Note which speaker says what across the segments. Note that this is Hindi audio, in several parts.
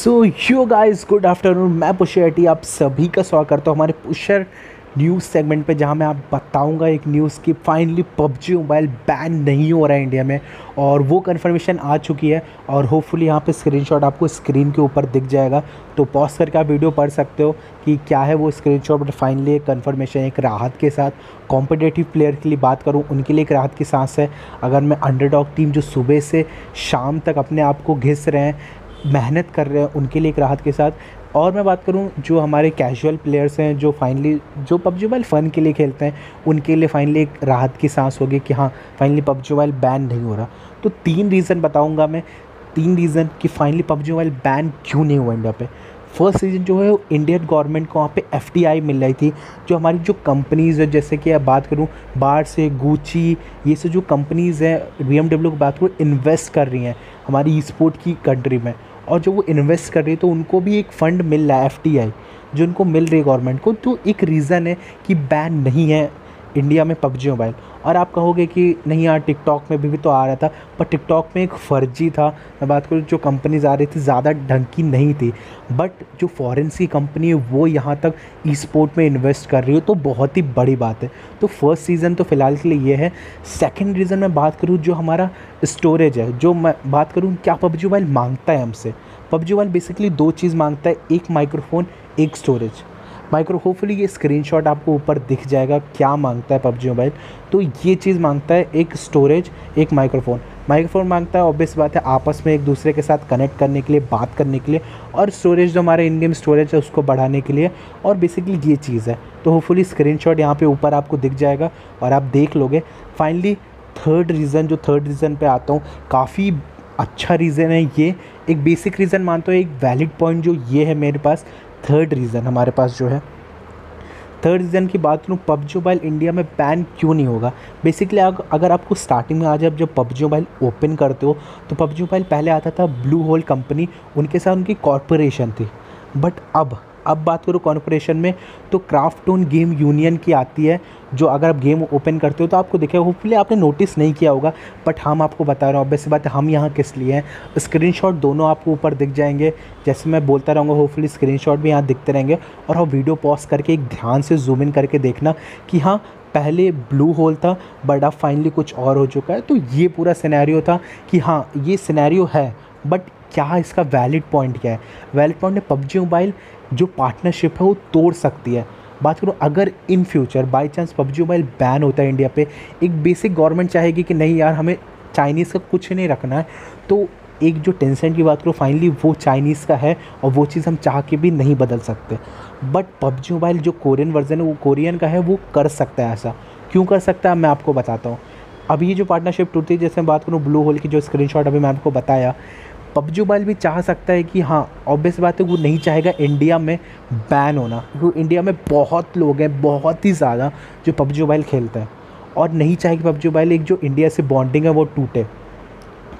Speaker 1: सो यो गाइस गुड आफ्टरनून। मैं पुष्कर एटी आप सभी का स्वागत करता हूँ हमारे पुष्कर न्यूज़ सेगमेंट पे, जहाँ मैं आप बताऊँगा एक न्यूज़ की फाइनली पबजी मोबाइल बैन नहीं हो रहा है इंडिया में, और वो कन्फर्मेशन आ चुकी है। और होपफुली यहाँ पे स्क्रीनशॉट आपको स्क्रीन के ऊपर दिख जाएगा, तो पॉज करके आप वीडियो पढ़ सकते हो कि क्या है वो स्क्रीनशॉट। बट फाइनली एक कन्फर्मेशन, एक राहत के साथ कॉम्पिटिटिव प्लेयर के लिए बात करूँ, उनके लिए एक राहत की सांस है। अगर मैं अंडरडॉग टीम जो सुबह से शाम तक अपने आप को घिस रहे हैं, मेहनत कर रहे हैं, उनके लिए एक राहत के साथ। और मैं बात करूं जो हमारे कैजुअल प्लेयर्स हैं, जो फाइनली जो पबजी मोबाइल फ़न के लिए खेलते हैं, उनके लिए फाइनली एक राहत की सांस होगी कि हाँ फाइनली पबजी मोबाइल बैन नहीं हो रहा। तो 3 रीज़न बताऊंगा मैं, 3 रीज़न कि फाइनली पबजी मोबाइल बैन क्यों नहीं हुआ इंडिया पे। फर्स्ट रीज़न जो है वो इंडियन गवर्नमेंट को वहाँ पे एफटीआई मिल रही थी। जो हमारी जो कंपनीज़ है, जैसे कि आप बात करूँ बाहर से गुची, ये सब जो कंपनीज़ हैं, बीएमडब्ल्यू की बात करूँ, इन्वेस्ट कर रही हैं हमारी ई स्पोर्ट की कंट्री में। और जो वो इन्वेस्ट कर रही है तो उनको भी एक फ़ंड मिल रहा है एफटीआई, जो उनको मिल रही है गवर्नमेंट को। तो एक रीज़न है कि बैन नहीं है इंडिया में पबजी मोबाइल। और आप कहोगे कि नहीं यार टिकटॉक में भी तो आ रहा था, पर टिकटॉक में एक फ़र्जी था। मैं बात करूँ जो कंपनीज आ रही थी ज़्यादा ढंग की नहीं थी, बट जो फॉरेन की कंपनी है वो यहाँ तक ई स्पोर्ट में इन्वेस्ट कर रही है, तो बहुत ही बड़ी बात है। तो फर्स्ट रीज़न तो फ़िलहाल के लिए ये है। सेकेंड रीज़न मैं बात करूँ जो हमारा स्टोरेज है, जो मैं बात करूँ क्या पबजी मोबाइल मांगता है हमसे। पबजी मोबाइल बेसिकली 2 चीज़ मांगता है, एक माइक्रोफोन, एक स्टोरेज। होपफुली ये स्क्रीनशॉट आपको ऊपर दिख जाएगा क्या मांगता है पबजी मोबाइल। तो ये चीज़ मांगता है, एक स्टोरेज, एक माइक्रोफोन। माइक्रोफोन मांगता है ऑब्वियस बात है आपस में एक दूसरे के साथ कनेक्ट करने के लिए, बात करने के लिए, और स्टोरेज जो हमारे इन गेम स्टोरेज है उसको बढ़ाने के लिए। और बेसिकली ये चीज़ है। तो होपफुली स्क्रीनशॉट यहाँ पे ऊपर आपको दिख जाएगा और आप देख लोगे। फाइनली थर्ड रीज़न पे आता हूँ, काफ़ी अच्छा रीज़न है ये। एक बेसिक रीज़न मानता हूँ, एक वैलिड पॉइंट जो ये है मेरे पास। थर्ड रीज़न हमारे पास जो है, थर्ड रीज़न की बात करूँ पबजी मोबाइल इंडिया में बैन क्यों नहीं होगा। बेसिकली अगर आपको स्टार्टिंग में आज आप जब पबजी मोबाइल ओपन करते हो तो पबजी मोबाइल पहले आता था ब्लू होल कंपनी, उनके साथ उनकी कॉरपोरेशन थी। बट अब बात करूँ कॉरपोरेशन में तो क्राफ्टोन गेम यूनियन की आती है, जो अगर आप गेम ओपन करते हो तो आपको दिखेगा। होपफुली आपने नोटिस नहीं किया होगा, बट हम आपको बता रहे हैं। ऑब्वियस बात है हम यहाँ किस लिए हैं। स्क्रीनशॉट दोनों आपको ऊपर दिख जाएंगे, जैसे मैं बोलता रहूँगा होपफुली स्क्रीनशॉट भी यहाँ दिखते रहेंगे। और आप वीडियो पॉज करके एक ध्यान से जूम इन करके देखना कि हाँ पहले ब्लू होल था बट अब फाइनली कुछ और हो चुका है। तो ये पूरा सिनेरियो था कि हाँ ये सिनेरियो है, बट क्या इसका वैलिड पॉइंट क्या है। वैलिड पॉइंट है पबजी मोबाइल जो पार्टनरशिप है वो तोड़ सकती है। बात करूँ अगर in future by chance PUBG mobile ban होता है इंडिया पे, एक बेसिक गवर्नमेंट चाहेगी कि नहीं यार हमें चाइनीज़ का कुछ नहीं रखना है, तो एक जो टेंसेंट की बात करो फाइनली वो चाइनीज़ का है और वो चीज़ हम चाह के भी नहीं बदल सकते। बट पबजी मोबाइल जो कोरियन वर्जन है वो कोरियन का है, वो कर सकता है। ऐसा क्यों कर सकता है मैं आपको बताता हूँ। अब ये जो पार्टनरशिप टूटती है, जैसे मैं बात करूँ ब्लू होल की जो स्क्रीनशॉट अभी मैं आपको बताया, पबजी मोबाइल भी चाह सकता है कि हाँ ऑब्वियस बात है वो नहीं चाहेगा इंडिया में बैन होना, क्योंकि इंडिया में बहुत लोग हैं, बहुत ही ज़्यादा, जो पबजी मोबाइल खेलते हैं और नहीं चाहेगी पबजी मोबाइल एक जो इंडिया से बॉन्डिंग है वो टूटे।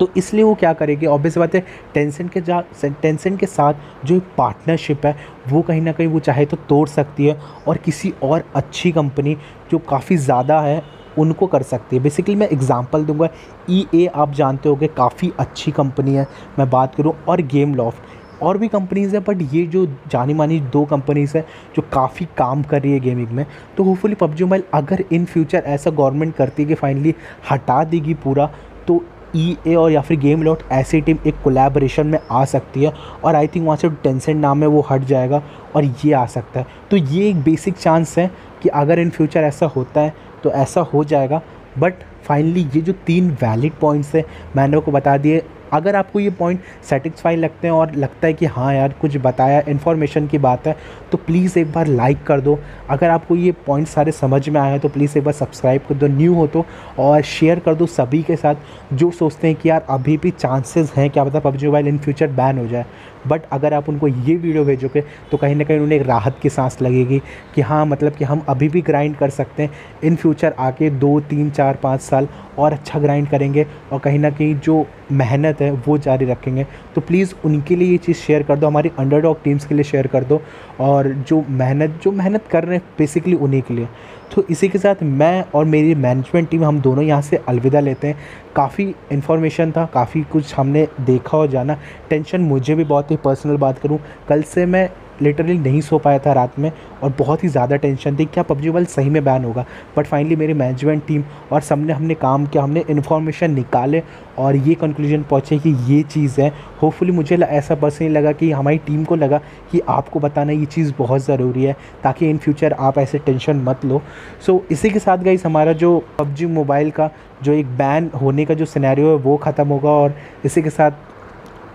Speaker 1: तो इसलिए वो क्या करेगी, ऑब्वियस बात है टेंसेंट के साथ जो पार्टनरशिप है वो कहीं ना कहीं वो चाहे तो तोड़ सकती है और किसी और अच्छी कंपनी जो काफ़ी ज़्यादा है उनको कर सकती है। बेसिकली मैं एग्जांपल दूंगा, EA आप जानते होंगे काफ़ी अच्छी कंपनी है मैं बात करूं, और गेम लॉफ्ट और भी कंपनीज़ है, बट ये जो जानी मानी 2 कंपनीज़ है जो काफ़ी काम कर रही है गेमिंग में। तो होपफुली पबजी मोबाइल अगर इन फ्यूचर ऐसा गवर्नमेंट करती है कि फाइनली हटा देगी पूरा, तो EA और या फिर गेम लॉफ्ट ऐसी टीम एक कोलैबोरेशन में आ सकती है और आई थिंक वहाँ से टेंसेंट नाम है वो हट जाएगा और ये आ सकता है। तो ये एक बेसिक चांस है कि अगर इन फ्यूचर ऐसा होता है तो ऐसा हो जाएगा। बट फाइनली ये जो 3 वैलिड पॉइंट्स है मैंने आपको बता दिए। अगर आपको ये पॉइंट सेटिस्फाई लगते हैं और लगता है कि हाँ यार कुछ बताया, इन्फॉर्मेशन की बात है, तो प्लीज़ एक बार लाइक कर दो। अगर आपको ये पॉइंट सारे समझ में आए हैं तो प्लीज़ एक बार सब्सक्राइब कर दो न्यू हो तो, और शेयर कर दो सभी के साथ जो सोचते हैं कि यार अभी भी चांसेस हैं क्या पता PUBG mobile in future ban हो जाए। बट अगर आप उनको ये वीडियो भेजोगे तो कहीं ना कहीं उन्हें एक राहत की सांस लगेगी कि हाँ मतलब कि हम अभी भी ग्राइंड कर सकते हैं, इन फ्यूचर आके 2, 3, 4, 5 साल और अच्छा ग्राइंड करेंगे और कहीं ना कहीं जो मेहनत है वो जारी रखेंगे। तो प्लीज़ उनके लिए ये चीज़ शेयर कर दो, हमारी अंडरडॉग टीम्स के लिए शेयर कर दो, और जो मेहनत कर रहे हैं बेसिकली उन्हीं के लिए। तो इसी के साथ मैं और मेरी मैनेजमेंट टीम हम दोनों यहाँ से अलविदा लेते हैं। काफ़ी इन्फॉर्मेशन था, काफ़ी कुछ हमने देखा और जाना। टेंशन मुझे भी बहुत ही, पर्सनल बात करूँ, कल से मैं लिटरली नहीं सो पाया था रात में और बहुत ही ज़्यादा टेंशन थी क्या पबजी मोबाइल सही में बैन होगा। बट फाइनली मेरी मैनेजमेंट टीम और सबने हमने काम किया, हमने इन्फॉर्मेशन निकाले और ये कंक्लूजन पहुँचे कि ये चीज़ है। होपफुली मुझे ऐसा पर्सनली लगा कि हमारी टीम को लगा कि आपको बताना ये चीज़ बहुत ज़रूरी है ताकि इन फ्यूचर आप ऐसे टेंशन मत लो। सो इसी के साथ गाइस हमारा जो पबजी मोबाइल का जो एक बैन होने का जो सिनेरियो है वो ख़त्म होगा और इसी के साथ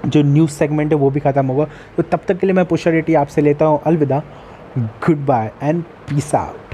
Speaker 1: जो न्यूज़ सेगमेंट है वो भी ख़त्म होगा। तो तब तक के लिए मैं पुष्कर रेड्डी आपसे लेता हूँ अलविदा। Good bye and peace out.